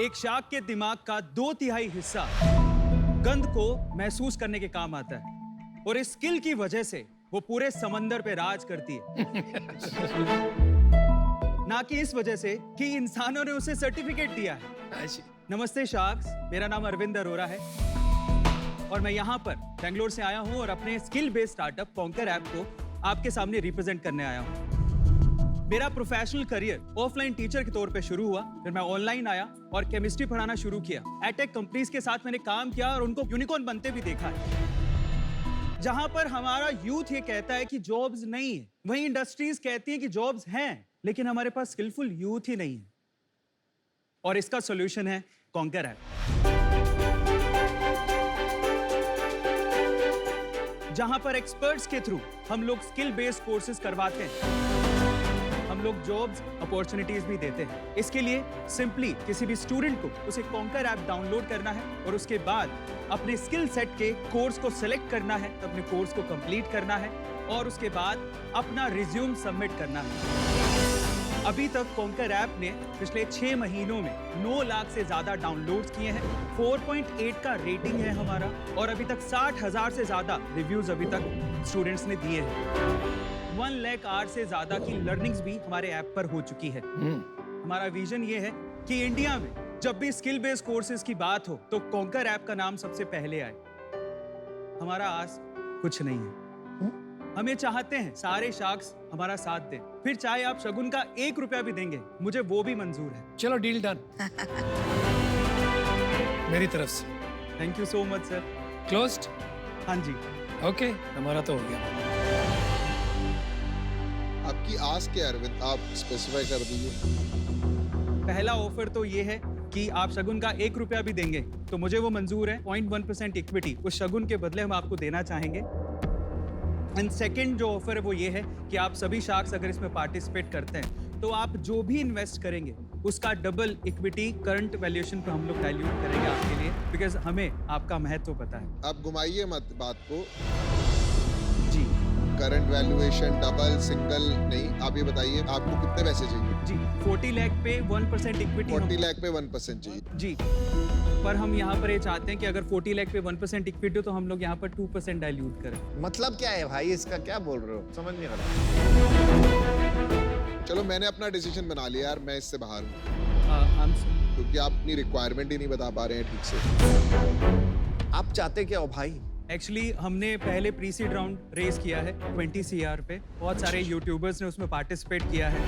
एक शार्क के दिमाग का 2/3 हिस्सा गंध को महसूस करने के काम आता है और इस स्किल की वजह से वो पूरे समंदर पे राज करती है। ना कि इस वजह से कि इंसानों ने उसे सर्टिफिकेट दिया है। नमस्ते शार्क्स, मेरा नाम अरविंद अरोरा है और मैं यहाँ पर बेंगलोर से आया हूँ और अपने skill based startup conquer app को आपके सामने रिप्रेजेंट करने आया हूँ। मेरा प्रोफेशनल करियर ऑफलाइन टीचर के तौर पे शुरू हुआ, फिर मैं ऑनलाइन आया और केमिस्ट्री पढ़ाना शुरू किया। एटेक कंपनीज के साथ मैंने काम किया और उनको यूनिकॉर्न बनते भी देखा है। जहां पर हमारा यूथ ये कहता है कि जॉब्स नहीं है, वहीं इंडस्ट्रीज कहती हैं कि जॉब्स हैं, लेकिन हमारे पास स्किलफुल यूथ ही नहीं है। और इसका सॉल्यूशन है कॉन्कर ऐप, जहां पर एक्सपर्ट्स के थ्रू हम लोग स्किल बेस्ड कोर्सेज करवाते हैं, हम लोग जॉब्स अपॉर्चुनिटीज भी देते हैं। इसके लिए सिंपली किसी भी स्टूडेंट को उसे कॉन्कर ऐप डाउनलोड करना है और उसके बाद अपने स्किल सेट के कोर्स को सिलेक्ट करना है, अपने कोर्स को कंप्लीट करना है और उसके बाद अपना रिज्यूम सबमिट करना है। अभी तक कॉन्कर ऐप ने पिछले 6 महीनों में 9 लाख से ज्यादा डाउनलोड्स किए हैं, 4.8 का रेटिंग है हमारा और अभी तक 60,000 से ज्यादा रिव्यूज अभी तक स्टूडेंट्स ने दिए हैं। 1 लाख आवर्स से ज्यादा की लर्निंग्स भी हमारे ऐप पर हो चुकी है। हमारा विजन ये है कि इंडिया में जब भी स्किल बेस्ड कोर्सेज की बात हो तो कॉन्कर ऐप का नाम सबसे पहले आए। हमारा आस कुछ नहीं है, हम ये चाहते हैं सारे शार्क्स हमारा साथ दें, फिर चाहे आप शगुन का 1 रुपया भी देंगे, मुझे वो भी मंजूर है। चलो डील डन। मेरी तरफ से thank you so much sir. Closed? हाँ जी। ओके, हमारा तो हो गया। आपकी आस क्या है अरविंद, आप स्पेसिफाई कर दीजिए। पहला ऑफर तो ये है कि आप शगुन का 1 रुपया भी देंगे तो मुझे वो मंजूर है। 0.1% इक्विटी उस शगुन के बदले हम आपको देना चाहेंगे। एंड सेकंड जो ऑफर है वो ये है कि आप सभी शार्क्स अगर इसमें पार्टिसिपेट करते हैं तो आप जो भी इन्वेस्ट करेंगे उसका डबल इक्विटी करंट वैल्यूएशन पे हम लोग डाइल्यूट करेंगे आपके लिए, बिकॉज हमें आपका महत्व पता है। आप घुमाइए मत बात को। जी करंट वैल्यूएशन डबल सिंगल नहीं, आप ये बताइए आपको कितने पैसे चाहिए? जी 40 लाख पे 1% इक्विटी। 40 लाख पे 1% चाहिए जी, पर हम यहाँ पर ये चाहते हैं कि अगर 40 लाख पे 1% इक्विटी हो तो हम लोग यहाँ पर 2% डाइल्यूट करें। मतलब क्या है भाई, इसका क्या बोल रहे हो, समझ नहीं आ रहा। चलो मैंने अपना डिसीजन बना लिया यार, मैं इससे बाहर हूँ क्योंकि आप अपनी रिक्वायरमेंट ही नहीं बता पा रहे हैं ठीक से। आप चाहते क्या हो भाई? एक्चुअली हमने पहले प्री सीड राउंड रेस किया है 20 CR पे, बहुत सारे यूट्यूबर्स ने उसमें पार्टिसिपेट किया है।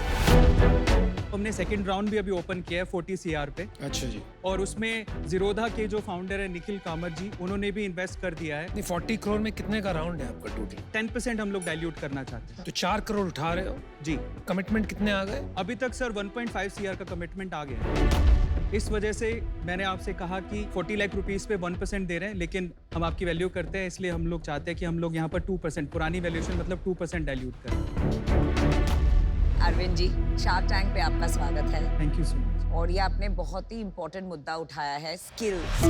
हमने सेकंड राउंड भी अभी ओपन किया है 40 CR पे। अच्छा जी। और उसमें जीरोधा के जो फाउंडर है निखिल कामत जी, उन्होंने भी इन्वेस्ट कर दिया है। नहीं, 40 करोड़ में कितने का राउंड है आपका टोटल? 10% हम लोग डाइल्यूट करना चाहते हैं। तो 4 करोड़ उठा रहे हो जी। कमिटमेंट कितने आ गए? अभी तक सर 1.5 CR का कमिटमेंट आ गया है। इस वजह से मैंने आपसे कहा कि 40 लाख रुपीस पे 1% दे रहे हैं, लेकिन हम आपकी वैल्यू करते हैं, इसलिए हम लोग चाहते हैं कि हम लोग यहाँ पर 2%, पुरानी वैल्यूएशन मतलब 2% डाइल्यूट करें। अरविंद जी, शार्क टैंक पे आपका स्वागत है। Thank you so much. और ये आपने बहुत ही इम्पोर्टेंट मुद्दा उठाया है, स्किल्स।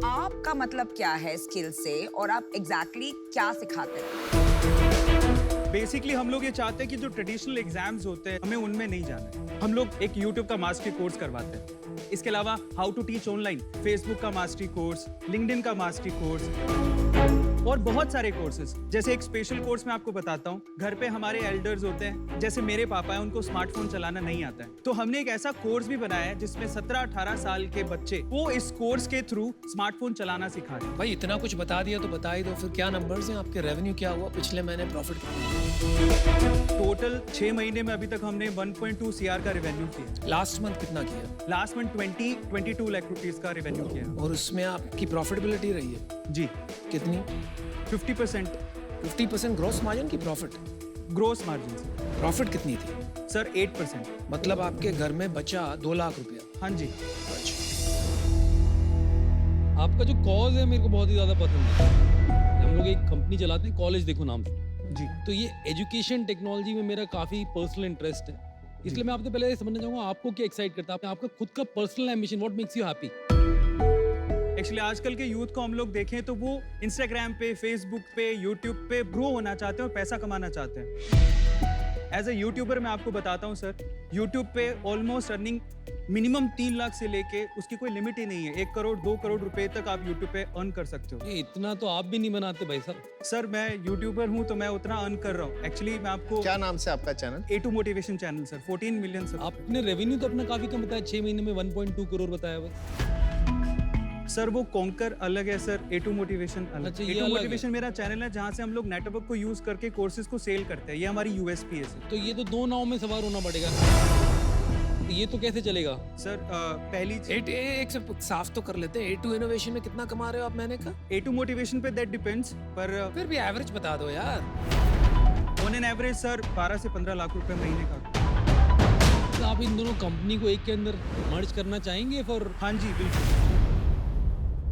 आपका मतलब क्या है स्किल से और आप एग्जैक्टली क्या सिखाते हैं? बेसिकली हम लोग ये चाहते हैं कि जो ट्रेडिशनल एग्जाम्स होते हैं हमें उनमें नहीं जाना है। हम लोग एक यूट्यूब का मास्टरी कोर्स करवाते हैं। इसके अलावा how to teach online, Facebook का मास्टरी कोर्स, लिंक्डइन का मास्टरी कोर्स और बहुत सारे कोर्सेज। जैसे एक स्पेशल कोर्स मैं आपको बताता हूँ, घर पे हमारे एल्डर्स होते हैं, जैसे मेरे पापा हैं, उनको स्मार्टफोन चलाना नहीं आता है, तो हमने एक ऐसा कोर्स भी बनाया है जिसमें 17-18 साल के बच्चे वो इस कोर्स के थ्रू स्मार्टफोन चलाना सिखा रहे हैं। भाई इतना कुछ बता दिया तो बता ही दो, फिर क्या नंबर्स हैं आपके? रेवेन्यू क्या हुआ पिछले महीने? प्रॉफिट टोटल 6 महीने में अभी तक हमने 1.2 CR का रेवेन्यू किया। लास्ट मंथ कितना किया? लास्ट मंथ 22 लाख रुपीस का रेवेन्यू किया। और उसमें आपकी प्रॉफिटेबिलिटी रही है जी कितनी? 50%। 50% ग्रॉस मार्जिन की प्रॉफिट? ग्रोस मार्जिन से। प्रॉफिट कितनी थी सर? 8%। मतलब आपके घर में बचा 2 लाख रुपया? हाँ जी। अच्छा। आपका जो कॉज है मेरे को बहुत ही ज़्यादा पसंद है। हम लोग एक कंपनी चलाते हैं, कॉलेज देखो नाम से जी। तो ये एजुकेशन टेक्नोलॉजी में मेरा काफ़ी पर्सनल इंटरेस्ट है, इसलिए मैं आपसे पहले ये समझना चाहूँगा आपको क्या एक्साइट करता है, आपका खुद का personal ambition, what makes you happy? Actually आजकल के यूथ को हम लोग देखें तो वो इंस्टाग्राम पे, फेसबुक पे, यूट्यूब पे ग्रो होना चाहते हैं और पैसा कमाना चाहते हैं। एज ए यूट्यूबर मैं आपको बताता हूँ सर, यूट्यूब पे ऑलमोस्ट अर्निंग मिनिमम 3 लाख से लेके उसकी कोई लिमिट ही नहीं है। 1 करोड़ 2 करोड़ रुपए तक आप यूट्यूब पे अर्न कर सकते हो। ये इतना तो आप भी नहीं बनाते भाई साहब। सर मैं यूट्यूबर हूँ तो मैं उतना अर्न कर रहा हूँ। एक्चुअली मैं आपको क्या नाम से आपका channel? A2 motivation channel sir, 14 million sir. आपने रेवेन्यू तो अपना काफी कम बताया, 6 महीने में 1.2 करोड़ बताया बस। सर वो कॉन्कर अलग है सर, A2 मोटिवेशन अलग। अच्छा, ये A2 अलग है। मोटिवेशन मेरा चैनल है जहाँ से हम लोग नेटवर्क को यूज करके कोर्सेज को सेल करते हैं। ये हमारी यूएसपी है सर। तो ये तो 2 नाव में सवार होना पड़ेगा। ये तो कैसे चलेगा? सर पहली चीज एक से साफ तो कर लेते हैं, A2 इनोवेशन में कितना कमा रहे हो आप महीने का? A2 मोटिवेशन पे दैट डिपेंड्स, पर फिर भी एवरेज बता दो यार। ऑन एन एवरेज सर 12 से 15 लाख रुपए महीने का। तो आप इन दोनों कंपनी को एक के अंदर मर्ज करना चाहेंगे फॉर? हाँ जी बिल्कुल।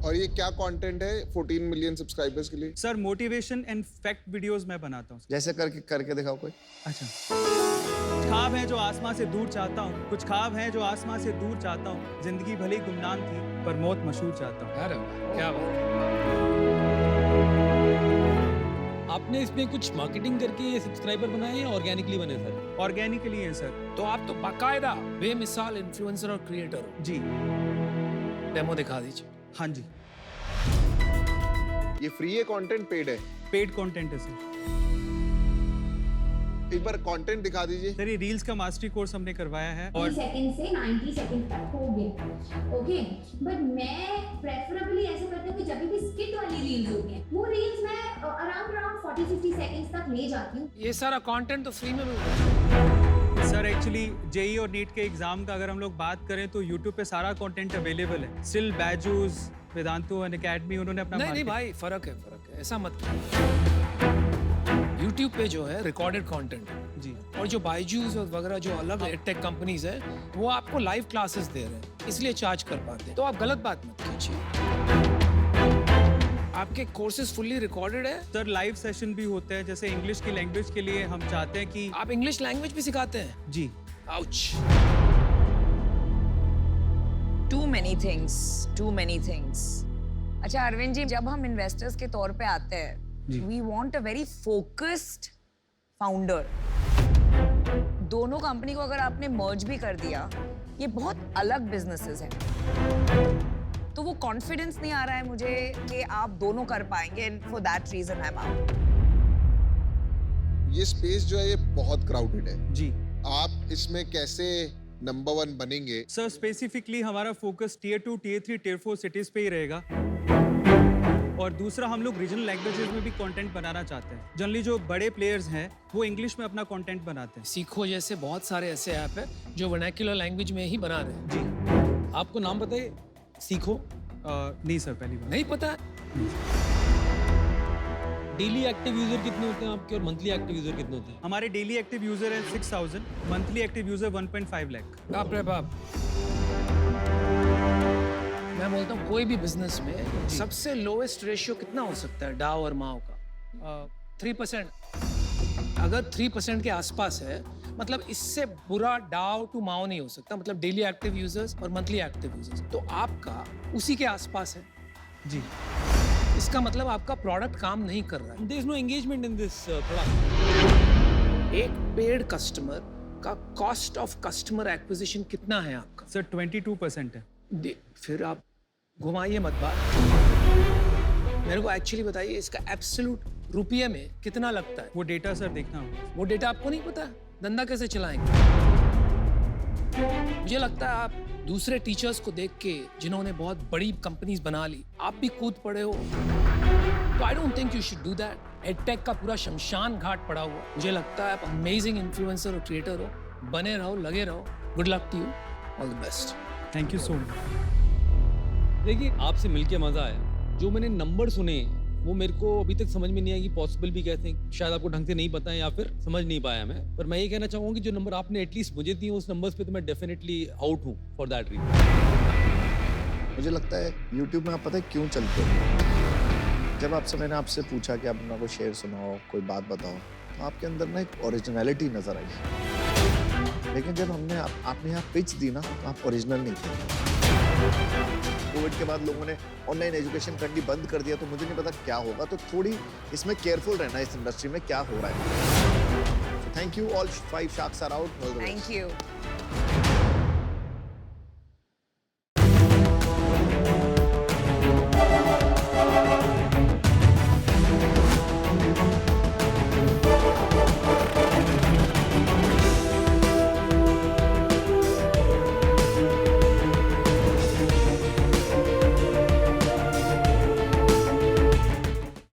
और ये क्या कंटेंट है 14 मिलियन सब्सक्राइबर्स के लिए? Sir motivation and fact videos मैं बनाता हूँ। जैसे करके दिखाओ कोई। अच्छा, कुछ ख्वाब है जो आसमां से दूर चाहता हूँ, कुछ ख्वाब है जो आसमां से दूर चाहता हूँ। जिंदगी भले ही गुमनाम थी पर मौत मशहूर चाहता हूँ। अरे क्या बात। आपने इसमें कुछ मार्केटिंग करके ये सब्सक्राइबर बनाए या ऑर्गेनिकली बने सर? ऑर्गेनिकली है सर। तो आप तो बाकायदा बेमिसाल इन्फ्लुएंसर और क्रिएटर हो। जी डेमो दिखा दीजिए। हाँ जी, ये फ्री है कंटेंट, पेड है? पेड कंटेंट है सर। एक बार कंटेंट दिखा दीजिए। सर ये रील्स का मास्टरी कोर्स हमने करवाया है और 30 सेकंड से 90 सेकंड तक हो गया। ओके, बट मैं प्रेफरेबली ऐसे करती हूँ कि जब भी स्किट वाली रील्स होती हैं वो रील्स मैं अराउंड 40-50 सेकंड्स तक ले जाती हूँ। ये सारा कंटेंट तो फ्री में मिल रहा है। सर एक्चुअली जेई और नीट के एग्जाम का अगर हम लोग बात करें तो यूट्यूब पे सारा कंटेंट अवेलेबल है। Still Byju's, Vedantu and academy उन्होंने अपना नहीं market- भाई, फर्क है ऐसा मत। यूट्यूब पे जो है रिकॉर्डेड कंटेंट है जी, और जो बायजूस और वगैरह जो अलग टेक कंपनीज है वो आपको लाइव क्लासेस दे रहे हैं, इसलिए चार्ज कर पाते हैं। तो आप गलत बात मत कीजिए। आपके कोर्सेज फुल्ली रिकॉर्डेड है। सर लाइव सेशन भी होते हैं। जैसे इंग्लिश की लैंग्वेज के लिए हम चाहते हैं कि आप इंग्लिश लैंग्वेज भी सिखाते हैं? जी। आउच। Too many things. अच्छा अरविंद जी, जब हम इन्वेस्टर्स के तौर पे आते हैं, जी। We want a very focused founder. दोनों कंपनी को अगर आपने मर्ज भी कर दिया, ये बहुत अलग बिजनेसेस हैं, तो वो कॉन्फिडेंस नहीं आ रहा है मुझे कि आप दोनों कर पाएंगे। For that reason I am out. ये स्पेस जो है ये बहुत क्राउडेड है। जी आप इसमें कैसे नंबर 1 बनेंगे? सर स्पेसिफिकली हमारा focus tier 2, tier 3, tier 4 cities पे ही रहेगा। और दूसरा, हम लोग रीजनल लैंग्वेजेस में भी कंटेंट बनाना चाहते हैं। जनरली जो बड़े प्लेयर्स हैं वो इंग्लिश में अपना कंटेंट बनाते हैं। सीखो जैसे बहुत सारे ऐसे ऐप है जो वर्नाक्युलर लैंग्वेज में ही बना रहे हैं। जी आपको नाम बताइए। सीखो? नहीं सर, पहली बार। नहीं पता? डेली एक्टिव यूजर कितने होते हैं आपके और मंथली एक्टिव यूजर कितने होते हैं? हमारे डेली एक्टिव यूजर है 6000, मंथली एक्टिव यूजर 1.5 लाख। बाप रे बाप। मैं बोलता हूँ कोई भी बिजनेस में सबसे लोएस्ट रेशियो कितना हो सकता है डाव और माव का? 3%। अगर 3% के आसपास है, मतलब इससे बुरा डाव टू माव नहीं हो सकता। मतलब डेली एक्टिव यूजर्स और मंथली एक्टिव यूजर्स, तो आपका उसी के आसपास है। जी, इसका मतलब आपका प्रोडक्ट काम नहीं कर रहा है। There is no engagement in this product. एक पेड कस्टमर का कॉस्ट ऑफ कस्टमर एक्विजिशन कितना है आपका? सर 22% है। फिर आप घुमाइए मत बात। मेरे को एक्चुअली बताइए इसका एब्सोल्यूट रुपये में कितना लगता है? वो डेटा सर देखना होगा। वो डेटा आपको नहीं पता? धंधा कैसे चलाएंगे? मुझे लगता है आप दूसरे टीचर्स को देख के जिन्होंने बहुत बड़ी कंपनीज बना ली, आप भी कूद पड़े हो। तो I don't think you should do that. Edtech का पूरा शमशान घाट पड़ा हुआ। मुझे लगता है आप अमेजिंग इन्फ्लुएंसर और क्रिएटर हो। बने रहो, लगे रहो। Good luck to you, all the best. Thank you so much. देखिए, आपसे मिलके मजा आया। जो मैंने नंबर सुने वो मेरे को अभी तक समझ में नहीं आया कि पॉसिबल भी कैसे हैं। शायद आपको ढंग से नहीं पता है या फिर समझ नहीं पाया मैं। पर मैं ये कहना चाहूँगा कि जो नंबर आपने एटलीस्ट मुझे दिए उस नंबर्स पे तो मैं डेफिनेटली आउट हूँ फॉर दैट रीजन। मुझे लगता है YouTube में आप पता है क्यों चलते हो? जब मैंने आपसे पूछा कि आप अपना कोई शेर सुनाओ, कोई बात बताओ, तो आपके अंदर ना एक ओरिजिनलिटी नजर आई। लेकिन जब आपने यहाँ पिच दी ना, तो आप ओरिजिनल नहीं थे। कोविड के बाद लोगों ने ऑनलाइन एजुकेशन करनी बंद कर दिया, तो मुझे नहीं पता क्या होगा। तो थोड़ी इसमें केयरफुल रहना इस इंडस्ट्री में क्या हो रहा है। Thank you all 5 sharks are out. Thank you.